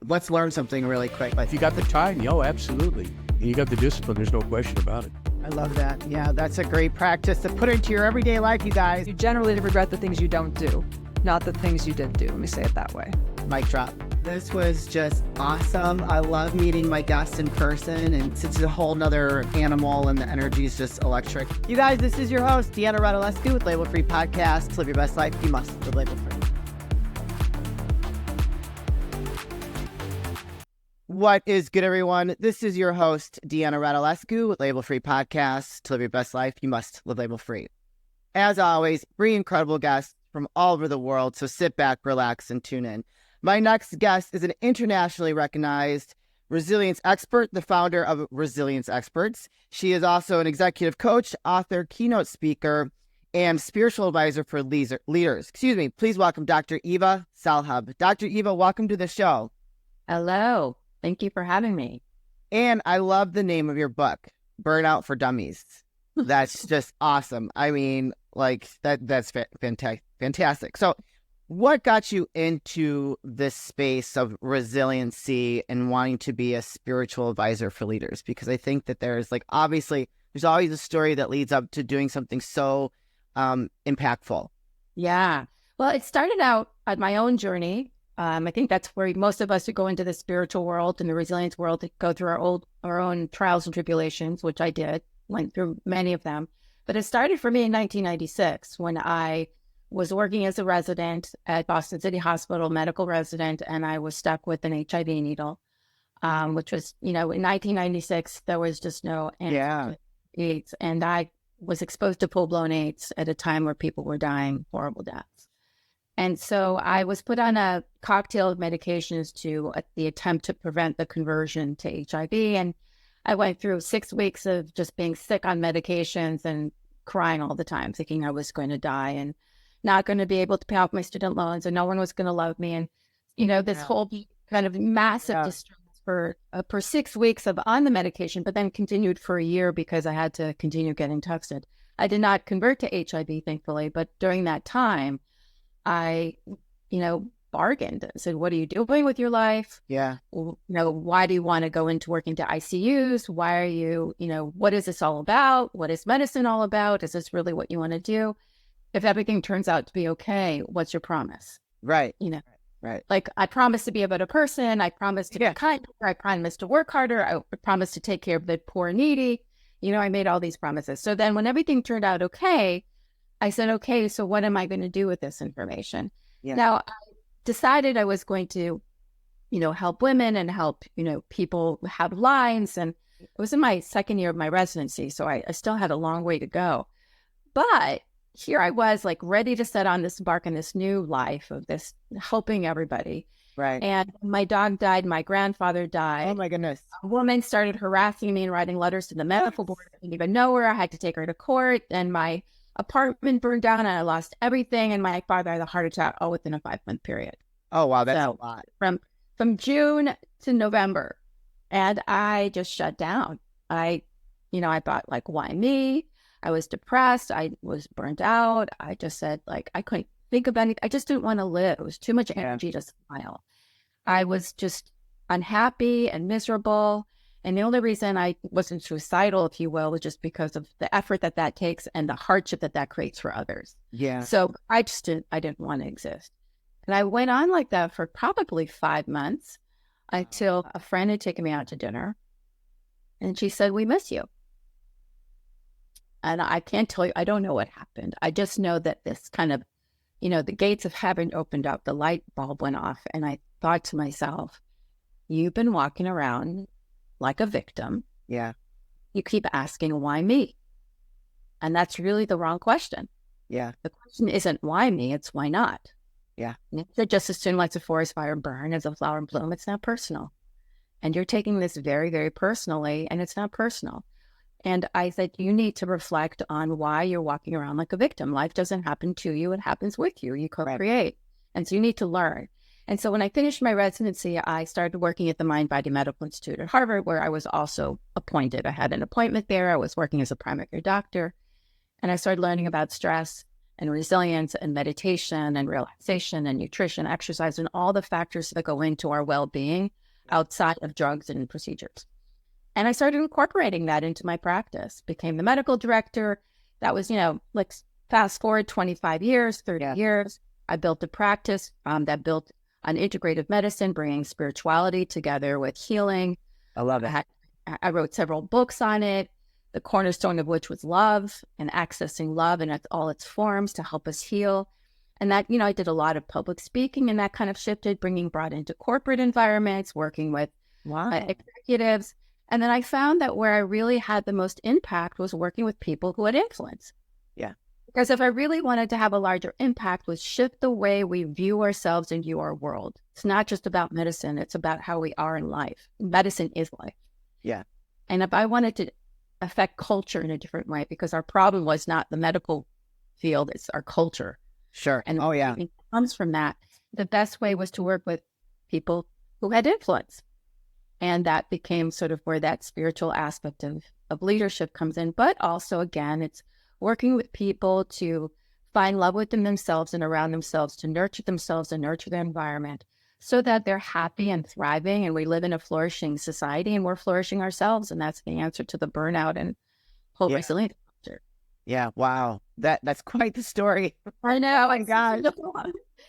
let's learn something really quick. If you got the time, absolutely. And you got the discipline, there's no question about it. I love that. Yeah, that's a great practice to put into your everyday life, you guys. You generally regret the things you don't do, not the things you did do. Let me say it that way. Mic drop. This was just awesome. I love meeting my guests in person, and it's a whole nother animal, and the energy is just electric. You guys, this is your host, Deanna Radulescu with Label Free Podcast. Live your best life. You must live label free. What is good, everyone? This is your host, Deanna Radulescu with Label Free Podcast. To live your best life, you must live label free. As always, 3 incredible guests from all over the world, so sit back, relax, and tune in. My next guest is an internationally recognized resilience expert, the founder of Resilience Experts. She is also an executive coach, author, keynote speaker, and spiritual advisor for leaders. Please welcome Dr. Eva Selhub. Dr. Eva, welcome to the show. Hello. Thank you for having me. And I love the name of your book, Burnout for Dummies. That's just awesome. I mean, that's fantastic. So what got you into this space of resiliency and wanting to be a spiritual advisor for leaders? Because I think that there's obviously there's always a story that leads up to doing something so impactful. Yeah. Well, it started out on my own journey. I think that's where most of us who go into the spiritual world and the resilience world to go through our own trials and tribulations, which I did, went through many of them. But it started for me in 1996 when I was working as a resident at Boston City Hospital, medical resident, and I was stuck with an HIV needle, which was, in 1996, there was just no answer to AIDS. And I was exposed to full-blown AIDS at a time where people were dying horrible deaths. And so I was put on a cocktail of medications to the attempt to prevent the conversion to HIV. And I went through 6 weeks of just being sick on medications and crying all the time, thinking I was going to die and not going to be able to pay off my student loans and no one was going to love me. And, this whole kind of massive distress for 6 weeks of on the medication, but then continued for a year because I had to continue getting tested. I did not convert to HIV, thankfully, but during that time, I, bargained and said, what are you doing with your life? Yeah. Why do you want to go into working to ICUs? Why are you, what is this all about? What is medicine all about? Is this really what you want to do? If everything turns out to be okay, what's your promise? Right. Right. I promised to be a better person. I promised to be kinder. I promised to work harder. I promised to take care of the poor and needy. I made all these promises. So then when everything turned out okay, I said, okay, so what am I going to do with this information? Yeah. Now, I decided I was going to, help women and help, people have lives. And it was in my second year of my residency, so I still had a long way to go. But here I was, ready to set on this embark on this new life of this helping everybody. Right. And my dog died. My grandfather died. Oh, my goodness. A woman started harassing me and writing letters to the medical board. I didn't even know her. I had to take her to court. And my apartment burned down and I lost everything. And my father had a heart attack all within a 5-month period. Oh, wow. That's a lot. From June to November. And I just shut down. I thought why me? I was depressed. I was burnt out. I just said I couldn't think of anything. I just didn't want to live. It was too much energy to smile. I was just unhappy and miserable. And the only reason I wasn't suicidal, if you will, was just because of the effort that takes and the hardship that creates for others. Yeah. So I didn't want to exist. And I went on like that for probably 5 months until a friend had taken me out to dinner. And she said, we miss you. And I can't tell you, I don't know what happened. I just know that this kind of, the gates of heaven opened up, the light bulb went off. And I thought to myself, you've been walking around like a victim. Yeah. You keep asking, why me? And that's really the wrong question. Yeah. The question isn't why me, it's why not. Yeah. It's just as soon lets a forest fire burn as a flower bloom. It's not personal. And you're taking this very, very personally, and it's not personal. And I said, you need to reflect on why you're walking around like a victim. Life doesn't happen to you. It happens with you. You co-create. Right. And so you need to learn. And so when I finished my residency, I started working at the Mind Body Medical Institute at Harvard, where I was also appointed. I had an appointment there. I was working as a primary care doctor. And I started learning about stress. and resilience and meditation and relaxation and nutrition, exercise, and all the factors that go into our well-being outside of drugs and procedures. And I started incorporating that into my practice, became the medical director. That was, like fast forward 25 years, 30 years. I built a practice that built on integrative medicine, bringing spirituality together with healing. I love it. I wrote several books on it, the cornerstone of which was love and accessing love in all its forms to help us heal. And that, I did a lot of public speaking, and that kind of shifted, brought into corporate environments, working with executives. And then I found that where I really had the most impact was working with people who had influence. Yeah. Because if I really wanted to have a larger impact, was shift the way we view ourselves and view our world. It's not just about medicine. It's about how we are in life. Medicine is life. Yeah. And if I wanted to affect culture in a different way, because our problem was not the medical field, it's our culture. Sure. And it comes from that. The best way was to work with people who had influence. And that became sort of where that spiritual aspect of leadership comes in. But also, again, it's working with people to find love within themselves and around themselves, to nurture themselves and nurture their environment so that they're happy and thriving. And we live in a flourishing society, and we're flourishing ourselves. And that's the answer to the burnout and whole resilience culture. Yeah. Wow. That's quite the story. I know. Oh my God.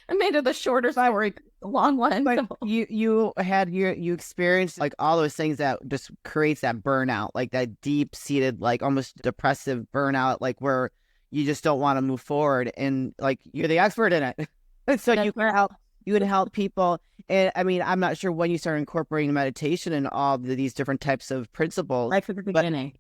I made it the shorter story, the long one. But you experienced like all those things that just creates that burnout, like that deep seated, like almost depressive burnout, like where you just don't want to move forward, and like you're the expert in it. So you would help people. And I mean, I'm not sure when you started incorporating meditation and all these different types of principles. Right from the beginning.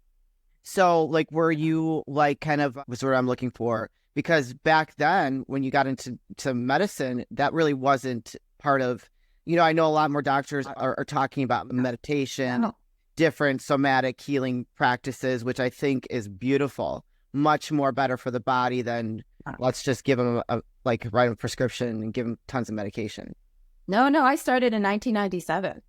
So like, were you like kind of was what I'm looking for? Because back then, when you got into medicine, that really wasn't part of, I know a lot more doctors are talking about meditation, different somatic healing practices, which I think is beautiful, much more better for the body than let's just give them write a prescription and give them tons of medication. No, I started in 1997.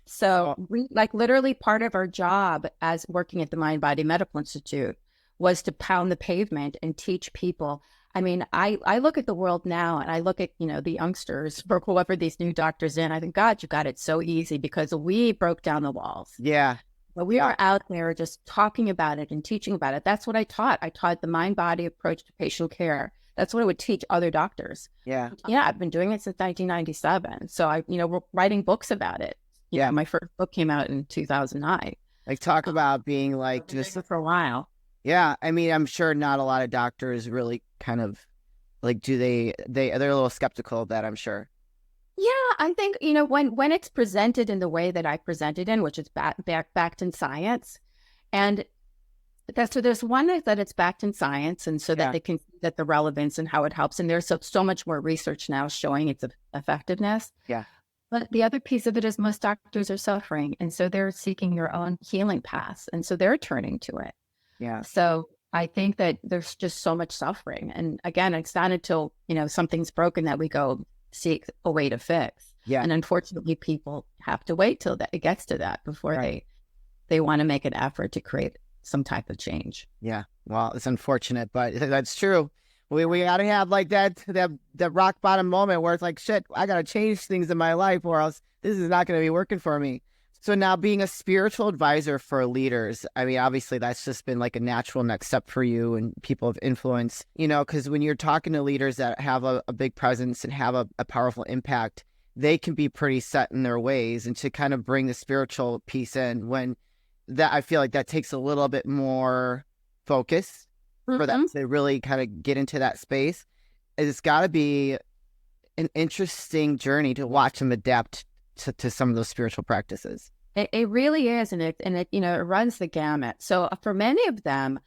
So we literally part of our job as working at the Mind Body Medical Institute was to pound the pavement and teach people. I mean, I look at the world now, and I look at, the youngsters or whoever these new doctors in. I think, God, you got it so easy because we broke down the walls. Yeah. But we are out there just talking about it and teaching about it. That's what I taught. I taught the mind-body approach to patient care. That's what I would teach other doctors. Yeah. Yeah, I've been doing it since 1997. So we're writing books about it. Yeah. My first book came out in 2009. Like talk about being like just for a while. Yeah, I mean, I'm sure not a lot of doctors really kind of like they're a little skeptical of that, I'm sure. Yeah, I think when it's presented in the way that I presented in, which is backed in science, and so there's one that it's backed in science, and so that they can see that the relevance and how it helps, and there's so much more research now showing its effectiveness. Yeah. But the other piece of it is most doctors are suffering, and so they're seeking their own healing paths, and so they're turning to it. Yeah. So I think that there's just so much suffering. And again, it's not until, something's broken that we go seek a way to fix. Yeah. And unfortunately, people have to wait till it gets to that before they want to make an effort to create some type of change. Yeah. Well, it's unfortunate, but that's true. We got to have like that rock bottom moment where it's like, shit, I got to change things in my life or else this is not going to be working for me. So now being a spiritual advisor for leaders, I mean, obviously that's just been like a natural next step for you and people of influence, because when you're talking to leaders that have a big presence and have a powerful impact, they can be pretty set in their ways, and to kind of bring the spiritual piece in when that, I feel like that takes a little bit more focus for them to really kind of get into that space. It's got to be an interesting journey to watch them adapt to some of those spiritual practices. It really is, and it it runs the gamut. So for many of them,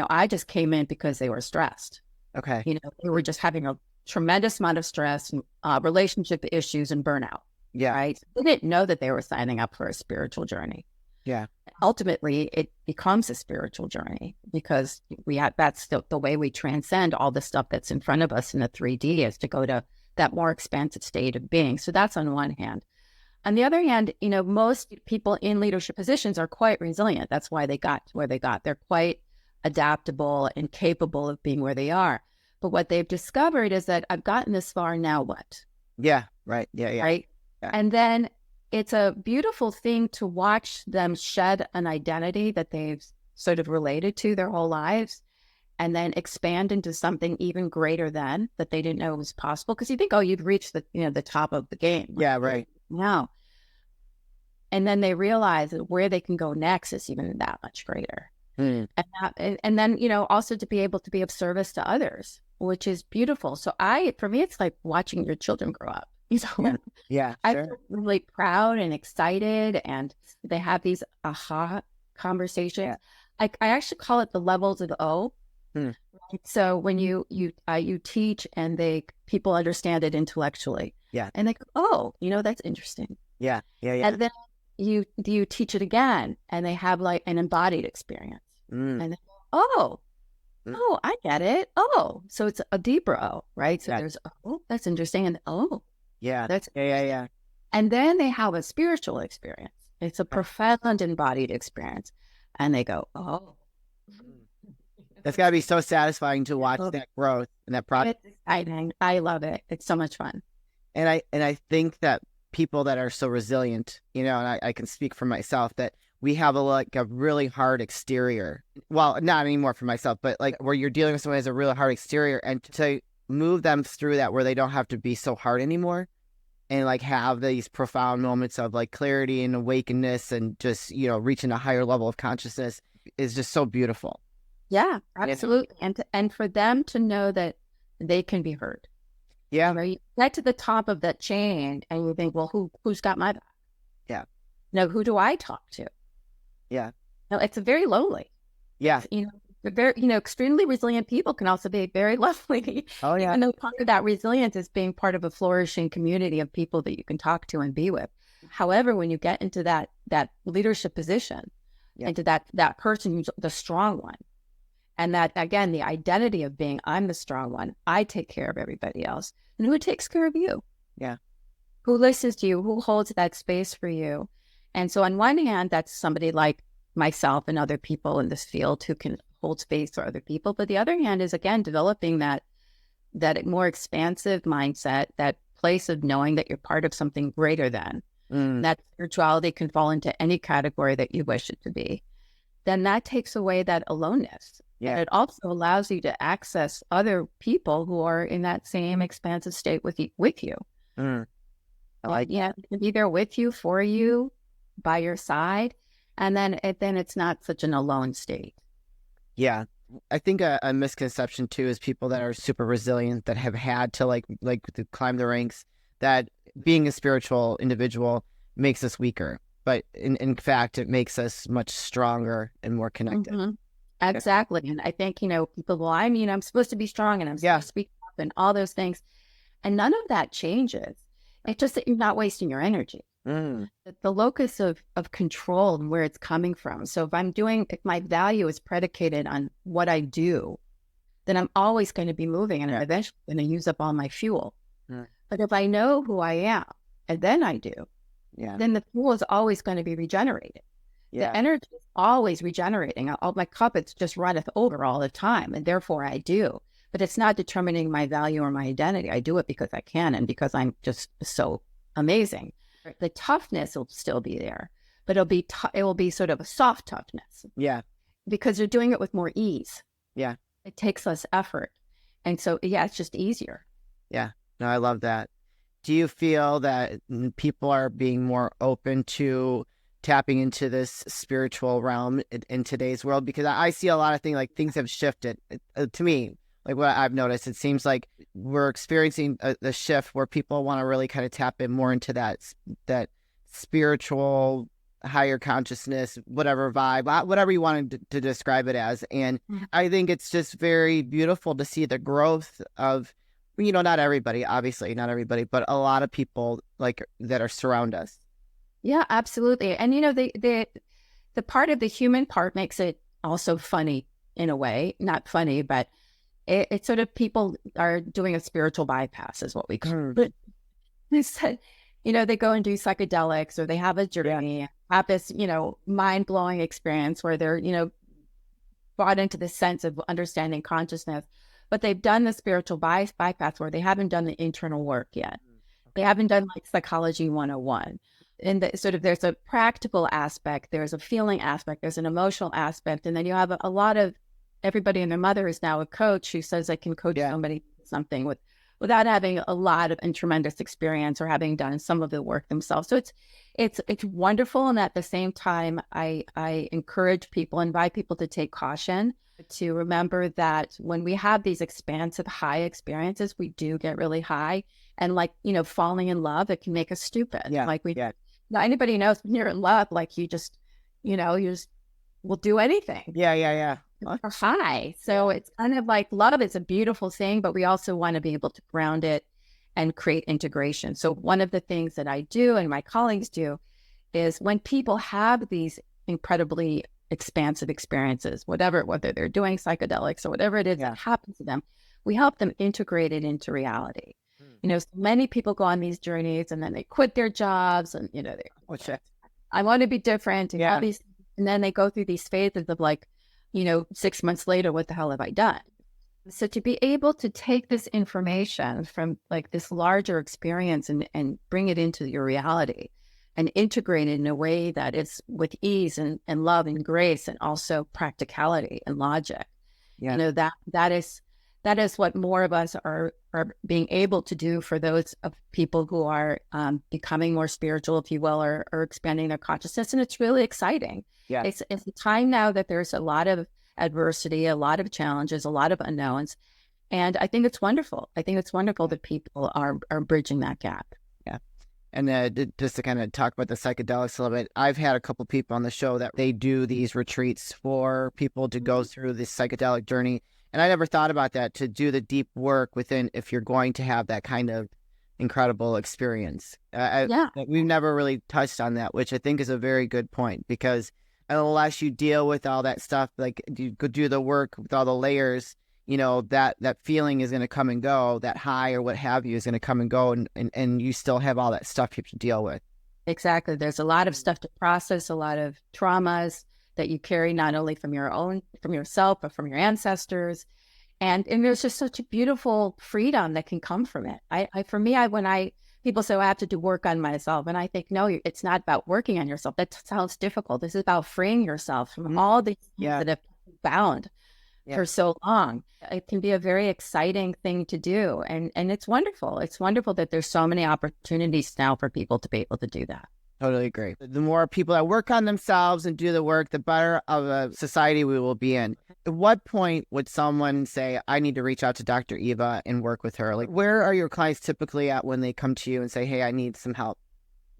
I just came in because they were stressed. Okay. They were just having a tremendous amount of stress, relationship issues, and burnout. Yeah. Right. They didn't know that they were signing up for a spiritual journey. Yeah. Ultimately, it becomes a spiritual journey because that's the way we transcend all the stuff that's in front of us in the 3D is to go to that more expansive state of being. So that's on one hand. On the other hand, most people in leadership positions are quite resilient. That's why they got where they got. They're quite adaptable and capable of being where they are. But what they've discovered is that I've gotten this far, now what? Yeah. Right. Yeah. Yeah. Right. Yeah. And then it's a beautiful thing to watch them shed an identity that they've sort of related to their whole lives and then expand into something even greater than that they didn't know was possible. Because you think, oh, you've reached the, the top of the game. Yeah. Right. No. And then they realize that where they can go next is even that much greater. And then, also to be able to be of service to others, which is beautiful. So for me, it's like watching your children grow up. Yeah. I Sure. feel really proud and excited, and they have these aha conversations. I actually call it the levels of O. Right? So when you teach and people understand it intellectually. Yeah. And they go, oh, that's interesting. Yeah. Yeah. Yeah. And then you teach it again, and they have like an embodied experience. And they go, oh, I get it. Oh, so it's a deeper O, right? So there's, oh, that's interesting. And yeah. That's yeah. And then they have a spiritual experience. It's a profound embodied experience. And they go, oh. That's got to be so satisfying to watch that growth and that progress. It's exciting. I love it. It's so much fun. And I think that people that are so resilient, and I can speak for myself, that we have a really hard exterior. Well, not anymore for myself, but like where you're dealing with someone who has a really hard exterior, and to move them through that where they don't have to be so hard anymore, and like have these profound moments of like clarity and awakeness and just, reaching a higher level of consciousness is just so beautiful. Yeah, absolutely. And for them to know that they can be heard. Yeah. Right? You get to the top of that chain and you think, well, who's got my back? Yeah. No, who do I talk to? Yeah. No, it's very lonely. Yeah. Very, extremely resilient people can also be very lovely. Oh, yeah. And part of that resilience is being part of a flourishing community of people that you can talk to and be with. However, when you get into that leadership position, into that person who's the strong one, and that, again, the identity of being, I'm the strong one, I take care of everybody else. And who takes care of you? Yeah. Who listens to you? Who holds that space for you? And so on one hand, that's somebody like myself and other people in this field who can hold space for other people. But the other hand is, again, developing that more expansive mindset, that place of knowing that you're part of something greater than. That spirituality can fall into any category that you wish it to be. Then that takes away that aloneness. Yeah. And it also allows you to access other people who are in that same expansive state with you. I like to be there with you, for you, by your side. And then it's not such an alone state. Yeah. I think a misconception too is people that are super resilient, that have had to like to climb the ranks, that being a spiritual individual makes us weaker. But in fact, it makes us much stronger and more connected. Mm-hmm. Exactly. And I think, people go, I'm supposed to be strong and I'm supposed to be up and all those things. And none of that changes. It's just that you're not wasting your energy. The locus of control and where it's coming from. So if my value is predicated on what I do, then I'm always going to be moving and I'm eventually going to use up all my fuel. But if I know who I am, and then I do, then the fuel is always going to be regenerated. The energy is always regenerating. My cup, it's just runneth over all the time. And therefore I do. But it's not determining my value or my identity. I do it because I can and because I'm just so amazing. The toughness will still be there, but it will be sort of a soft toughness. Yeah. Because you're doing it with more ease. Yeah. It takes less effort. And so, it's just easier. Yeah. No, I love that. Do you feel that people are being more open to tapping into this spiritual realm in today's world? Because I see a lot of things have shifted to me. Like what I've noticed, it seems like we're experiencing a shift where people want to really kind of tap in more into that spiritual, higher consciousness, whatever vibe, whatever you wanted to describe it as. And I think it's just very beautiful to see the growth of, not everybody, obviously not everybody, but a lot of people like that are surround us. Yeah, absolutely. And, the part of the human part makes it also funny in a way, not funny, but it's sort of people are doing a spiritual bypass is what we call it. They said, they go and do psychedelics or they have a journey, have this, mind-blowing experience where they're, brought into the sense of understanding consciousness. but they've done the spiritual bypass where they haven't done the internal work yet. They haven't done like psychology 101. And there's a practical aspect, there's a feeling aspect, there's an emotional aspect. And then you have a lot of everybody and their mother is now a coach who says they can coach somebody something without having a lot of and tremendous experience or having done some of the work themselves. So it's wonderful. And at the same time, I encourage people, invite people to take caution, to remember that when we have these expansive high experiences, we do get really high. And like, falling in love, it can make us stupid. Now anybody knows when you're in love, like you just will do anything. Or high. So it's kind of like love is a beautiful thing, but we also want to be able to ground it and create integration. So one of the things that I do and my colleagues do is when people have these incredibly expansive experiences, whether they're doing psychedelics or whatever it is that happens to them, we help them integrate it into reality. So many people go on these journeys and then they quit their jobs and, I want to be different. And, and then they go through these phases of like, 6 months later, what the hell have I done? So to be able to take this information from like this larger experience and bring it into your reality and integrate it in a way that is with ease and love and grace and also practicality and logic. That is what more of us are being able to do for those of people who are becoming more spiritual, if you will, or expanding their consciousness. And it's really exciting. It's a time now that there's a lot of adversity, a lot of challenges, a lot of unknowns. And I think it's wonderful. I think it's wonderful that people are bridging that gap. And just to kind of talk about the psychedelics a little bit, I've had a couple people on the show that they do these retreats for people to go through this psychedelic journey. And I never thought about that, to do the deep work within if you're going to have that kind of incredible experience. We've never really touched on that, which I think is a very good point, because unless you deal with all that stuff, like you go do the work with all the layers, that feeling is going to come and go, that high or what have you is going to come and go, and you still have all that stuff you have to deal with. Exactly. There's a lot of stuff to process, a lot of traumas that you carry not only from yourself, but from your ancestors. And there's just such a beautiful freedom that can come from it. When people say, I have to do work on myself. And I think, no, it's not about working on yourself. That sounds difficult. This is about freeing yourself from all these things that have been bound for so long. It can be a very exciting thing to do. And it's wonderful. It's wonderful that there's so many opportunities now for people to be able to do that. Totally agree. The more people that work on themselves and do the work, the better of a society we will be in. At what point would someone say, I need to reach out to Dr. Eva and work with her? Like, where are your clients typically at when they come to you and say, hey, I need some help?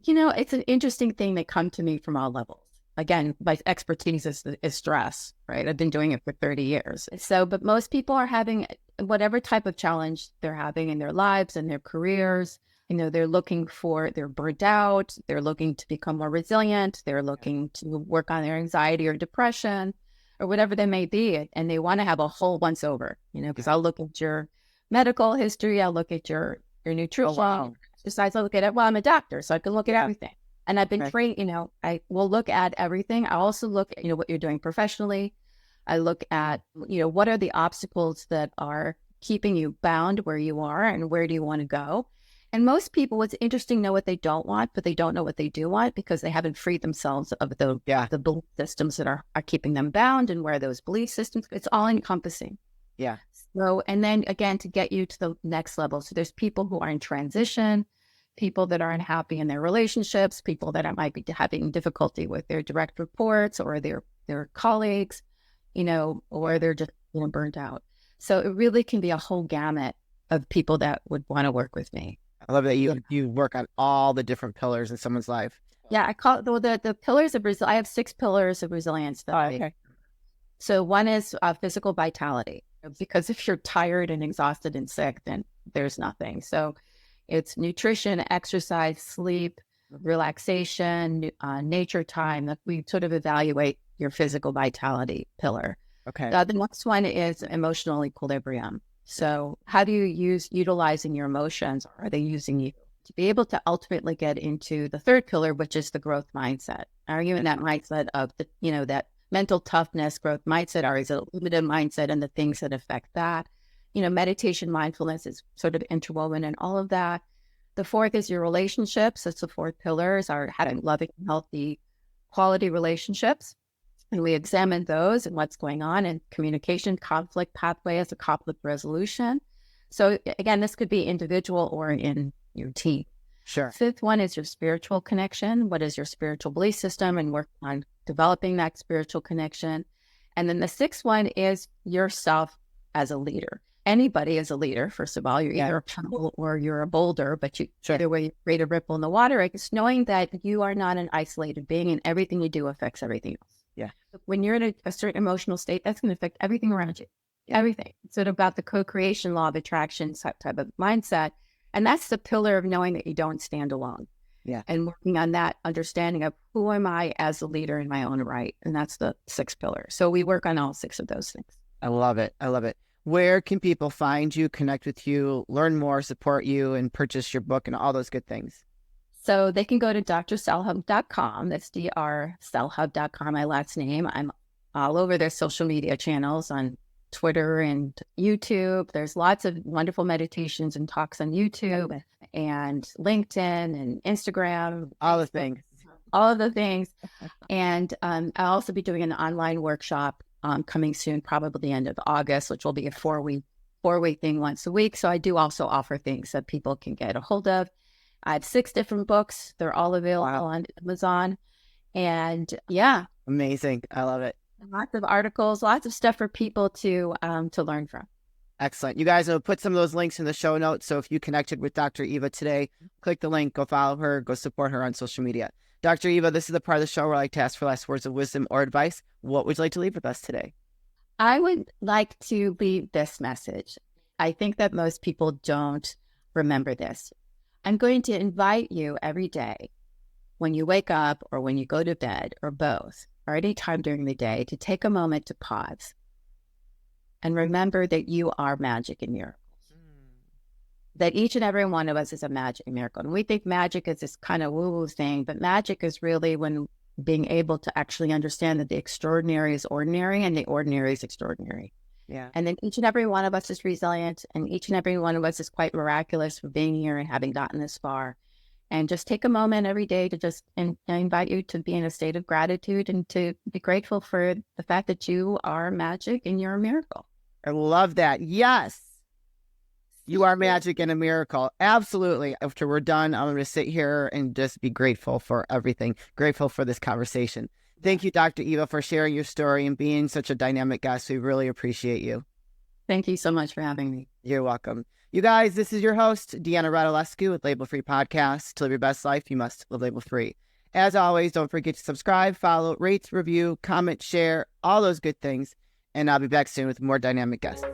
It's an interesting thing. They come to me from all levels. Again, my expertise is stress, right? I've been doing it for 30 years. But most people are having whatever type of challenge they're having in their lives and their careers. They're burnt out, they're looking to become more resilient, they're looking to work on their anxiety or depression or whatever they may be. And they want to have a whole once over, because I'll look at your medical history, I'll look at your nutrition, exercise, I'll look at it. Well, I'm a doctor, so I can look at everything. And I've been trained, I will look at everything. I also look at, what you're doing professionally. I look at, what are the obstacles that are keeping you bound where you are and where do you want to go? And most people, what's interesting, know what they don't want, but they don't know what they do want because they haven't freed themselves of the belief systems that are keeping them bound, and where those belief systems, it's all encompassing. Yeah. So, and then again, to get you to the next level. So there's people who are in transition, people that are unhappy in their relationships, people that might be having difficulty with their direct reports or their colleagues, or they're just burnt out. So it really can be a whole gamut of people that would want to work with me. I love that you work on all the different pillars in someone's life. Yeah, I call it the pillars of resilience. I have 6 pillars of resilience. Okay. So one is physical vitality, because if you're tired and exhausted and sick, then there's nothing. So it's nutrition, exercise, sleep, relaxation, nature time. That we sort of evaluate your physical vitality pillar. Okay. The next one is emotional equilibrium. So how do you utilizing your emotions, or are they using you? To be able to ultimately get into the third pillar, which is the growth mindset. Are you in that mindset of that mental toughness, growth mindset, or is it a limited mindset and the things that affect that? meditation, mindfulness is sort of interwoven in all of that. The fourth is your relationships. That's the fourth pillar, is our having loving, healthy, quality relationships. And we examine those and what's going on in communication, conflict pathway as a conflict resolution. So again, this could be individual or in your team. Sure. Fifth one is your spiritual connection. What is your spiritual belief system, and work on developing that spiritual connection. And then the sixth one is yourself as a leader. Anybody is a leader, first of all. You're either a pebble or you're a boulder, but either way, you create a ripple in the water. It's knowing that you are not an isolated being, and everything you do affects everything else. Yeah. When you're in a certain emotional state, that's going to affect everything around you. Everything. It's sort of about the co-creation law of attraction type of mindset. And that's the pillar of knowing that you don't stand alone. Yeah. And working on that understanding of who am I as a leader in my own right. And that's the sixth pillar. So we work on all six of those things. I love it. I love it. Where can people find you, connect with you, learn more, support you, and purchase your book and all those good things? So they can go to drselhub.com. That's drselhub.com, my last name. I'm all over their social media channels on Twitter and YouTube. There's lots of wonderful meditations and talks on YouTube and LinkedIn and Instagram. All the things. All of the things. And I'll also be doing an online workshop coming soon, probably the end of August, which will be a four-week thing once a week. So I do also offer things that people can get a hold of. I have 6 different books. They're all available on Amazon. And yeah. Amazing. I love it. Lots of articles, lots of stuff for people to learn from. Excellent. You guys, will put some of those links in the show notes. So if you connected with Dr. Eva today, click the link, go follow her, go support her on social media. Dr. Eva, this is the part of the show where I like to ask for last words of wisdom or advice. What would you like to leave with us today? I would like to leave this message. I think that most people don't remember this. I'm going to invite you every day when you wake up or when you go to bed or both, or any time during the day, to take a moment to pause and remember that you are magic and miracles. That each and every one of us is a magic and miracle. And we think magic is this kind of woo-woo thing, but magic is really when being able to actually understand that the extraordinary is ordinary and the ordinary is extraordinary. Yeah. And then each and every one of us is resilient, and each and every one of us is quite miraculous for being here and having gotten this far. And just take a moment every day to just invite you to be in a state of gratitude and to be grateful for the fact that you are magic and you're a miracle. I love that. Yes. You are magic and a miracle. Absolutely. After we're done, I'm going to sit here and just be grateful for everything. Grateful for this conversation. Thank you, Dr. Eva, for sharing your story and being such a dynamic guest. We really appreciate you. Thank you so much for having me. You're welcome. You guys, this is your host, Deanna Radulescu with Label Free Podcast. To live your best life, you must live label free. As always, don't forget to subscribe, follow, rate, review, comment, share, all those good things. And I'll be back soon with more dynamic guests.